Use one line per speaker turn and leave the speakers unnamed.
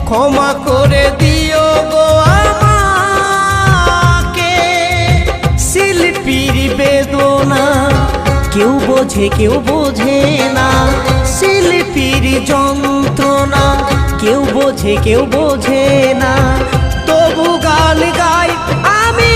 ক্ষমা করে দিও গো আমাকে। শিল্পীর বেদনা কেউ বোঝে না, শিল্পীর যন্ত্রণা কেউ বোঝে না। তবু গান গাই আমি